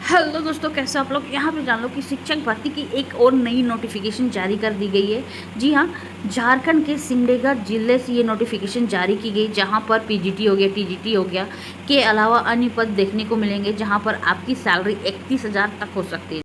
Hello दोस्तों, कैसे आप लोग। यहाँ पे जान लो कि शिक्षक भर्ती की एक और नई नोटिफिकेशन जारी कर दी गई है। जी हाँ, झारखंड के सिमडेगा जिले से ये नोटिफिकेशन जारी की गई, जहाँ पर पीजीटी हो गया, टीजीटी हो गया के अलावा अन्य पद देखने को मिलेंगे, जहाँ पर आपकी सैलरी 31,000 तक हो सकती है।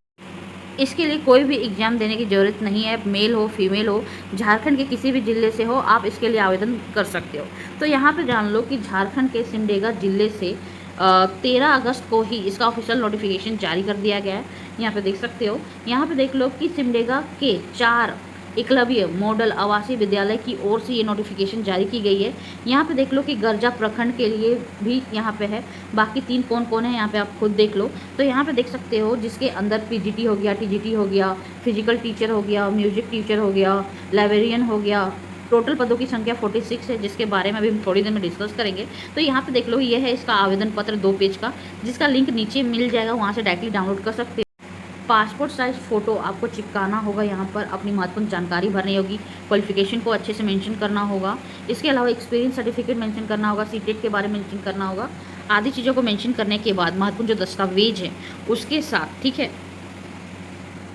इसके लिए कोई भी एग्ज़ाम देने की ज़रूरत नहीं है। मेल हो फीमेल हो, झारखंड के किसी भी ज़िले से हो, आप इसके लिए आवेदन कर सकते हो। तो यहाँ पे जान लो कि झारखंड के सिमडेगा ज़िले से 13 अगस्त को ही इसका ऑफिशियल नोटिफिकेशन जारी कर दिया गया है। यहाँ पे देख सकते हो। यहाँ पे देख लो कि सिमडेगा के 4 एकलव्य मॉडल आवासीय विद्यालय की ओर से ये नोटिफिकेशन जारी की गई है। यहाँ पे देख लो कि गर्जा प्रखंड के लिए भी यहाँ पे है। बाकी 3 कौन कौन है यहाँ पे आप खुद देख लो। तो यहाँ पे देख सकते हो, जिसके अंदर पीजीटी हो गया, टीजीटी हो गया, फिजिकल टीचर हो गया, म्यूजिक टीचर हो गया, लाइब्रेरियन हो गया। टोटल पदों की संख्या 46 है, जिसके बारे में अभी हम थोड़ी देर में डिस्कस करेंगे। तो यहाँ पे देख लो, ये है इसका आवेदन पत्र 2 पेज का, जिसका लिंक नीचे मिल जाएगा, वहाँ से डायरेक्टली डाउनलोड कर सकते हो। पासपोर्ट साइज़ फ़ोटो आपको चिपकाना होगा, यहाँ पर अपनी महत्वपूर्ण जानकारी भरनी होगी, क्वालिफिकेशन को अच्छे से मेंशन करना होगा। इसके अलावा एक्सपीरियंस सर्टिफिकेट मेंशन करना होगा, सीटेट के बारे में मेंशन करना होगा। आदि चीज़ों को मेंशन करने के बाद महत्वपूर्ण जो दस्तावेज है उसके साथ, ठीक है,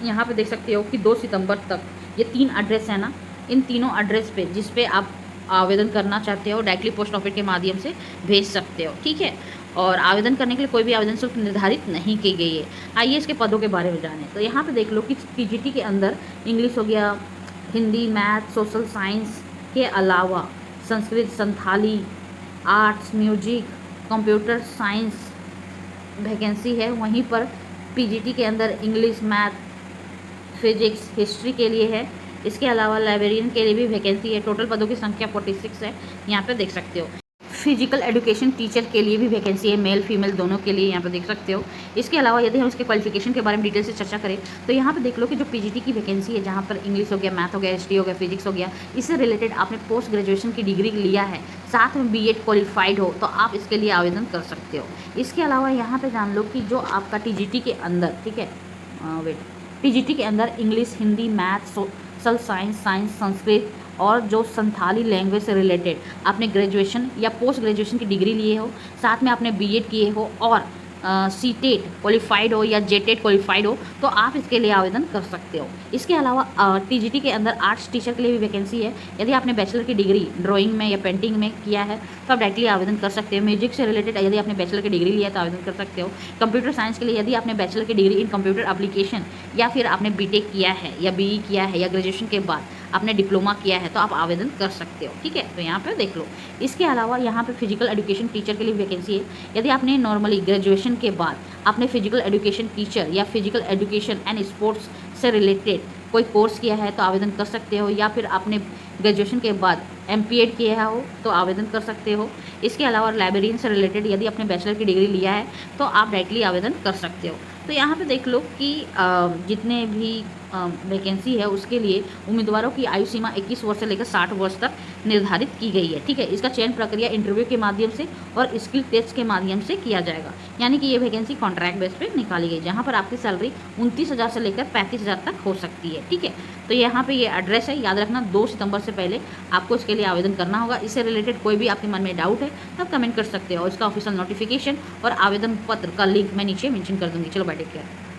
यहाँ पे देख सकते हो कि 2 सितंबर तक ये 3 एड्रेस है ना, इन तीनों एड्रेस पे जिस पे आप आवेदन करना चाहते हो, डायरेक्टली पोस्ट ऑफिस के माध्यम से भेज सकते हो, ठीक है। और आवेदन करने के लिए कोई भी आवेदन शुल्क निर्धारित नहीं की गई है। आइए इसके पदों के बारे में जानें। तो यहाँ पे देख लो कि टीजीटी के अंदर इंग्लिश हो गया, हिंदी, मैथ, सोशल साइंस के अलावा Sanskrit, Santhali, arts, music, computer science vacancy है। वहीं पर पीजीटी के अंदर इंग्लिश, मैथ, फिजिक्स, हिस्ट्री के लिए है। इसके अलावा लाइब्रेरियन के लिए भी वैकेंसी है। टोटल पदों की संख्या 46 है, यहाँ पे देख सकते हो। फिजिकल एजुकेशन टीचर के लिए भी वैकेंसी है, मेल फीमेल दोनों के लिए, यहाँ पे देख सकते हो। इसके अलावा यदि हम इसके क्वालिफिकेशन के बारे में डिटेल से चर्चा करें तो यहाँ पे देख लो कि जो पीजीटी की वैकेंसी है, जहाँ पर इंग्लिश हो गया, मैथ हो गया, हिस्ट्री हो गया, फिजिक्स हो गया, इससे रिलेटेड आपने पोस्ट ग्रेजुएशन की डिग्री लिया है, साथ में बीएड क्वालिफाइड हो, तो आप इसके लिए आवेदन कर सकते हो। इसके अलावा यहाँ पर जान लो कि जो आपका टीजीटी के अंदर, ठीक है, वेट, टीजीटी के अंदर English, Hindi, math, social science, Sanskrit और जो संथाली लैंग्वेज से रिलेटेड आपने ग्रेजुएशन या पोस्ट ग्रेजुएशन की डिग्री लिए हो, साथ में आपने बीएड किए हो और सीटेट क्वालिफाइड हो या जेटेट क्वालिफाइड हो, तो आप इसके लिए आवेदन कर सकते हो। इसके अलावा टीजीटी के अंदर आर्ट्स टीचर के लिए भी वैकेंसी है। यदि आपने बैचलर की डिग्री ड्राइंग में या पेंटिंग में किया है तो आप डायरेक्टली आवेदन कर सकते हो। म्यूजिक से रिलेटेड यदि आपने बैचलर की डिग्री लिया है तो आवेदन कर सकते हो। कंप्यूटर साइंस के लिए यदि आपने बैचलर की डिग्री इन कंप्यूटर एप्लीकेशन या फिर आपने बीटेक किया है या बीई किया है या ग्रेजुएशन के बाद आपने डिप्लोमा किया है तो आप आवेदन कर सकते हो, ठीक है। तो यहाँ पे देख लो। इसके अलावा यहाँ पे फिजिकल एजुकेशन टीचर के लिए वैकेंसी है। यदि आपने नॉर्मली ग्रेजुएशन के बाद आपने फिजिकल एजुकेशन टीचर या फिजिकल एजुकेशन एंड स्पोर्ट्स से रिलेटेड कोई कोर्स किया है तो आवेदन कर सकते हो, या फिर आपने ग्रेजुएशन के बाद एमपीएड किया हो तो आवेदन कर सकते हो। इसके अलावा लाइब्रेरियन से रिलेटेड यदि आपने बैचलर की डिग्री लिया है तो आप डायरेक्टली आवेदन कर सकते हो। तो यहाँ पे देख लो कि जितने भी वैकेंसी है उसके लिए उम्मीदवारों की आयु सीमा 21 वर्ष से लेकर 60 वर्ष तक निर्धारित की गई है, ठीक है। इसका चयन प्रक्रिया इंटरव्यू के माध्यम से और स्किल टेस्ट के माध्यम से किया जाएगा। यानी कि ये वैकेंसी कॉन्ट्रैक्ट बेस पे निकाली गई, जहाँ पर आपकी सैलरी 29,000 से लेकर 35,000 तक हो सकती है, ठीक है। तो यहाँ पे ये एड्रेस है, याद रखना 2 सितंबर से पहले आपको इसके लिए आवेदन करना होगा। इससे रिलेटेड कोई भी आपके मन में डाउट है तब कमेंट कर सकते हो। इसका ऑफिशियल नोटिफिकेशन और आवेदन पत्र का लिंक मैं नीचे मेंशन कर दूँगी। चलो बाय, टेक केयर।